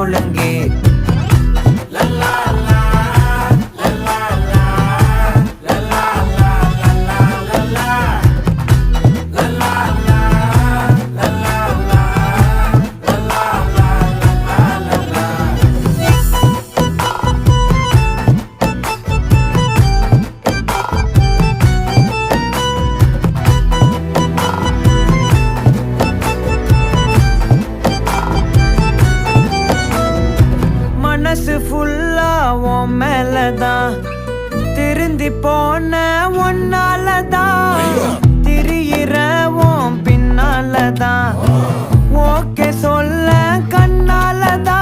ஒழுங்கு. மனசு ஃபுல்லா உன் மேலதான், திருந்தி போன ஒன்னாலதான், திரியிற உன் பின்னாலதான், ஓகே சொல்ல கண்ணாலதான்.